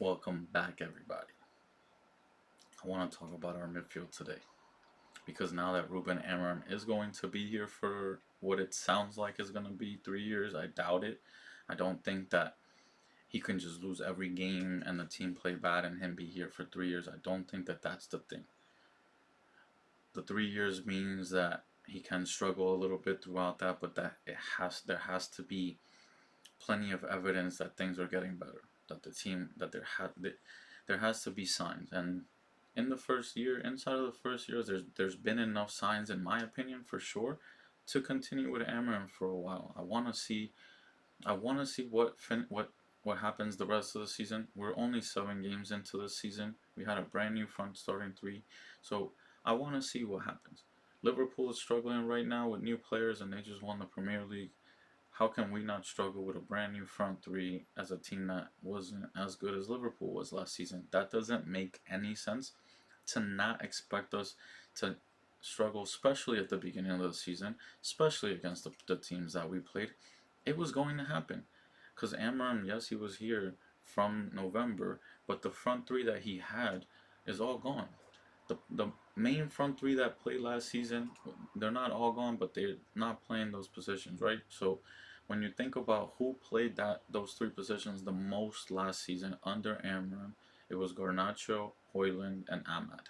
Welcome back, everybody. I want to talk about our midfield today because now that Ruben Amorim is going to be here for what it sounds like is going to be 3 years, I doubt it. I don't think that he can just lose every game and the team play bad and him be here for 3 years. I don't think that that's the thing. The 3 years means that he can struggle a little bit throughout that, but there has to be plenty of evidence that things are getting better. That the team that there has to be signs, and in the first year, inside of the first year, there's been enough signs, in my opinion, for sure, to continue with Amarin for a while. I want to see what happens the rest of the season. We're only 7 games into the season. We had a brand new front starting three, so I want to see what happens. Liverpool is struggling right now with new players, and they just won the Premier League. How can we not struggle with a brand new front three as a team that wasn't as good as Liverpool was last season? That doesn't make any sense. To not expect us to struggle, especially at the beginning of the season, especially against the teams that we played. It was going to happen. Because Amarim, yes, he was here from November, but the front three that he had is all gone. The main front three that played last season, they're not all gone, but they're not playing those positions, right? So when you think about who played those three positions the most last season under Amram, it was Garnacho, Hoyland, and Ahmad,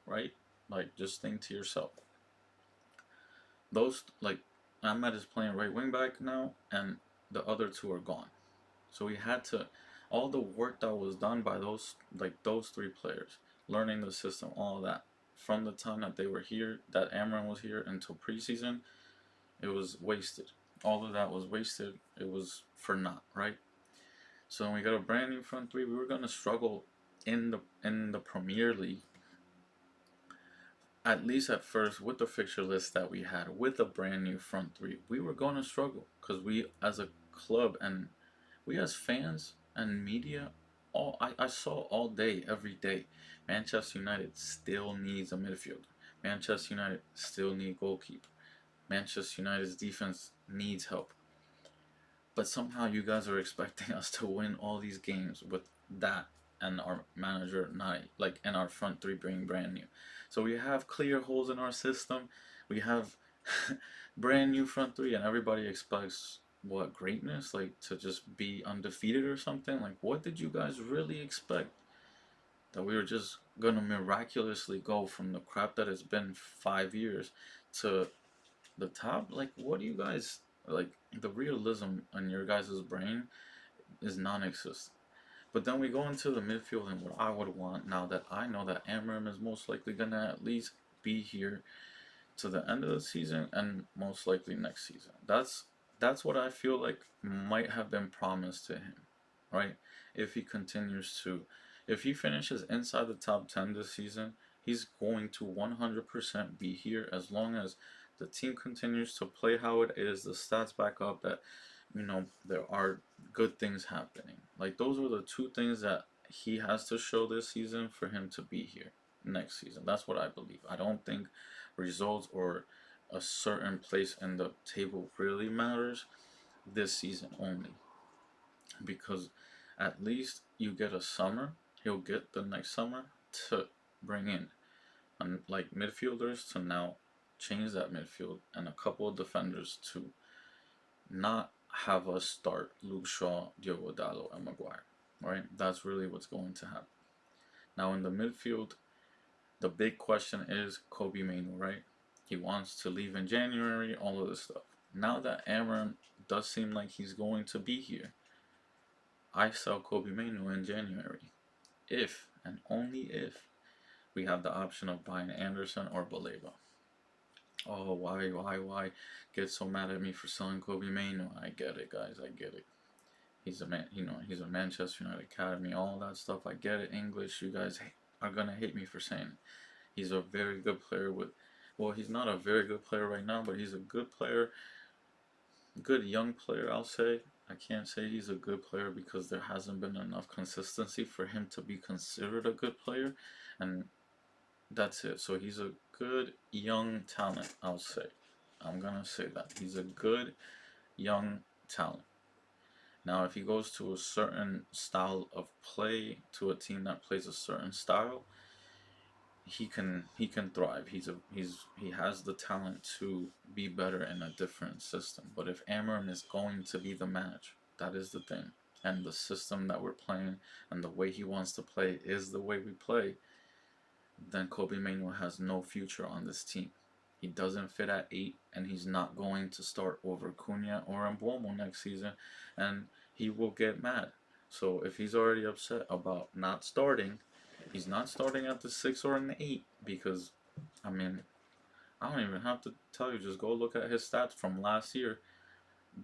right? Like, just think to yourself. Those, like, Ahmad is playing right wing back now, and the other two are gone. So we had to, all the work that was done by those three players, learning the system, all that, from the time that they were here, that Amram was here until preseason, it was wasted. All of that was wasted. It was for naught, right? So when we got a brand new front three, we were gonna struggle in the Premier League, at least at first, with the fixture list that we had, with a brand new front three. We were gonna struggle because we, as a club, and we as fans and media, I saw all day, every day, Manchester United still needs a midfielder. Manchester United still need goalkeeper. Manchester United's defense needs help. But somehow you guys are expecting us to win all these games with that, and our manager not, like, and our front three being brand new. So we have clear holes in our system. We have brand new front three, and everybody expects what, greatness, like to just be undefeated or something. Like, what did you guys really expect? That we were just gonna miraculously go from the crap that has been 5 years to the top? Like, what do you guys, like, the realism in your guys' brain is non-existent. But then we go into the midfield, and what I would want, now that I know that Amarim is most likely gonna at least be here to the end of the season, and most likely next season. That's what I feel like might have been promised to him, right? If he continues to, if he finishes inside the top 10 this season, he's going to 100% be here, as long as the team continues to play how it is, the stats back up that, there are good things happening. Like, those are the two things that he has to show this season for him to be here next season. That's what I believe. I don't think results or a certain place in the table really matters this season only, because at least you get a summer. He'll get the next summer to bring in, like, midfielders to now change that midfield, and a couple of defenders to not have us start Luke Shaw, Diogo Dallo, and Maguire. Right? That's really what's going to happen. Now in the midfield, the big question is Kobbie Mainoo, right? He wants to leave in January, all of this stuff. Now that Amram does seem like he's going to be here, I sell Kobbie Mainoo in January. If, and only if, we have the option of buying Anderson or Baleba. Oh, why get so mad at me for selling Kobbie Mainoo? I get it, guys, I get it. He's a man, he's a Manchester United Academy, all that stuff. I get it. English, you guys are gonna hate me for saying it. He's a very good player with, well, he's not a very good player right now, but he's a good player, good young player, I'll say. I can't say he's a good player because there hasn't been enough consistency for him to be considered a good player, and that's it. So he's a good young talent, I'll say. I'm gonna say that he's a good young talent. Now, if he goes to a certain style of play, to a team that plays a certain style, he can thrive. He has the talent to be better in a different system. But if Amarim is going to be the manager, that is the thing. And the system that we're playing and the way he wants to play is the way we play, then Kobbie Mainoo has no future on this team. He doesn't fit at 8, and he's not going to start over Cunha or Mbomo next season, and he will get mad. So if he's already upset about not starting, he's not starting at the 6 or an 8 because, I mean, I don't even have to tell you, just go look at his stats from last year.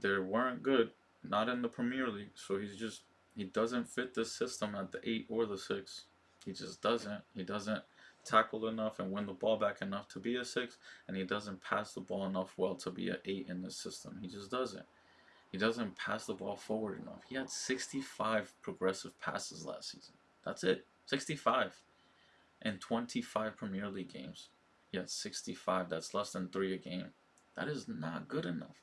They weren't good, not in the Premier League, so he doesn't fit the system at the 8 or the 6. He just doesn't. He doesn't tackle enough and win the ball back enough to be a 6, and he doesn't pass the ball enough well to be an 8 in the system. He just doesn't. He doesn't pass the ball forward enough. He had 65 progressive passes last season. That's it. 65 in 25 Premier League games. He had 65. That's less than 3 a game. That is not good enough.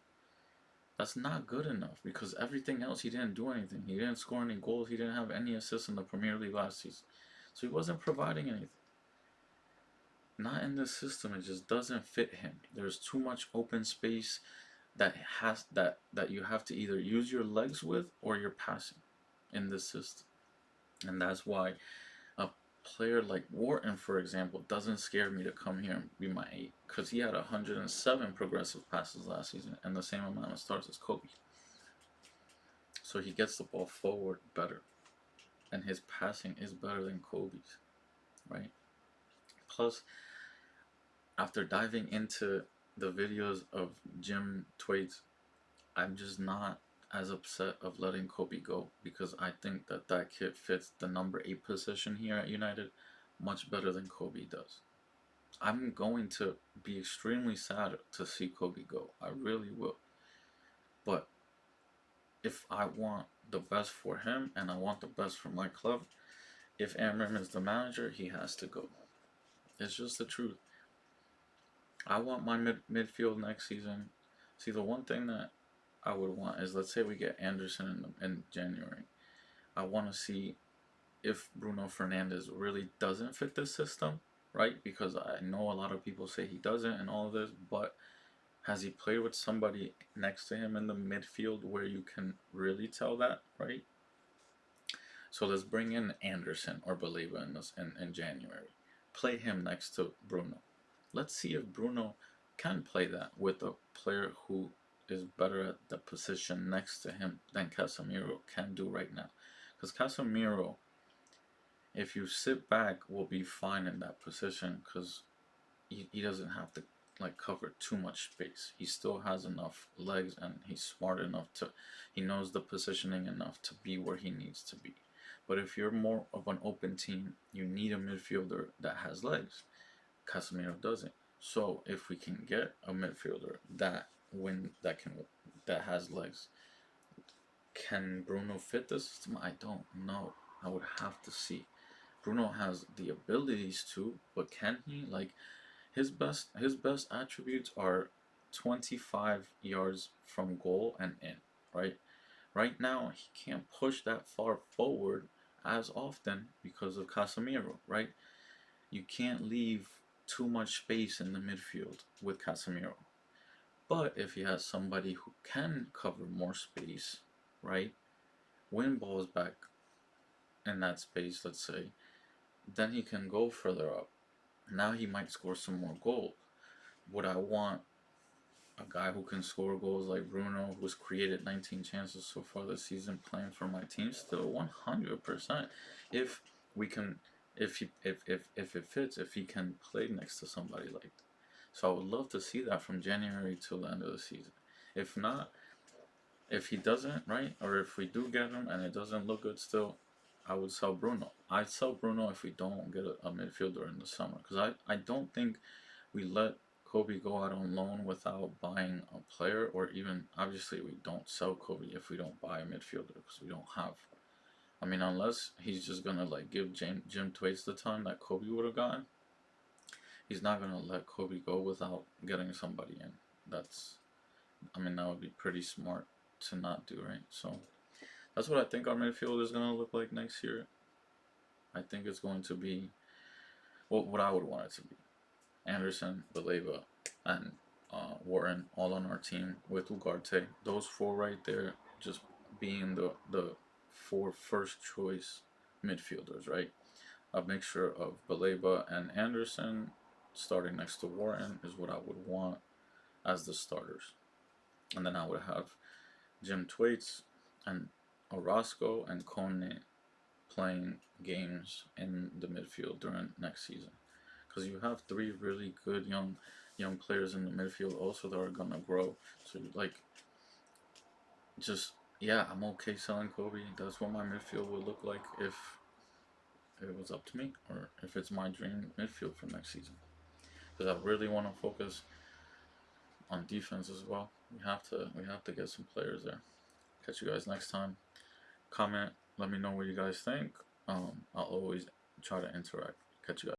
That's not good enough because everything else he didn't do anything. He didn't score any goals. He didn't have any assists in the Premier League last season. So he wasn't providing anything. Not in this system. It just doesn't fit him. There's too much open space that you have to either use your legs with or you're passing in this system. And that's why a player like Wharton, for example, doesn't scare me to come here and be my 8 because he had 107 progressive passes last season and the same amount of starts as Kobbie. So he gets the ball forward better, and his passing is better than Kobbie's, right? Plus, after diving into the videos of Jim Twaits, I'm just not as upset of letting Kobbie go because I think that kid fits the number 8 position here at United much better than Kobbie does. I'm going to be extremely sad to see Kobbie go. I really will. But if I want the best for him and I want the best for my club, if Amarim is the manager, he has to go. It's just the truth. I want my midfield next season. See, the one thing that I would want is, let's say we get Anderson in January. I want to see if Bruno Fernandes really doesn't fit this system, right? Because I know a lot of people say he doesn't and all of this, but has he played with somebody next to him in the midfield where you can really tell that, right? So let's bring in Anderson or Baleba in January. Play him next to Bruno. Let's see if Bruno can play that with a player who is better at the position next to him than Casemiro can do right now. Because Casemiro, if you sit back, will be fine in that position because he doesn't have to cover too much space. He still has enough legs and he's smart enough he knows the positioning enough to be where he needs to be. But if you're more of an open team, you need a midfielder that has legs. Casemiro doesn't. So if we can get a midfielder that has legs, can Bruno fit the system? I don't know. I would have to see. Bruno has the abilities to, but can he? His best attributes are 25 yards from goal and in, right? Right now he can't push that far forward as often because of Casemiro, right? You can't leave too much space in the midfield with Casemiro. But if he has somebody who can cover more space, right? Win balls back in that space, let's say, then he can go further up. Now he might score some more goals. Would I want a guy who can score goals like Bruno, who's created 19 chances so far this season, playing for my team? Still 100%. If we can, if it fits, if he can play next to somebody like that. So I would love to see that from January till the end of the season. If not, if he doesn't, right, or if we do get him and it doesn't look good still, I would sell Bruno. I'd sell Bruno if we don't get a midfielder in the summer. Because I don't think we let Kobbie go out on loan without buying a player, or even, obviously, we don't sell Kobbie if we don't buy a midfielder because we don't have. I mean, unless he's just going to give Jim Twaits the time that Kobbie would have gotten, he's not going to let Kobbie go without getting somebody in. That would be pretty smart to not do, right? So That's what I think our midfield is gonna look like next year. I think it's going to be what I would want it to be. Anderson, Baleba, and Wharton all on our team with Ugarte. Those four right there, just being the four first choice midfielders, right? A mixture of Baleba and Anderson starting next to Wharton is what I would want as the starters. And then I would have Jim Thwaites and Orozco and Kone playing games in the midfield during next season. Because you have three really good young players in the midfield also that are gonna grow. So like just yeah, I'm okay selling Kobbie. That's what my midfield would look like if it was up to me, or if it's my dream midfield for next season. Because I really want to focus on defense as well. We have to get some players there. Catch you guys next time. Comment. Let me know what you guys think. I'll always try to interact. Catch you guys.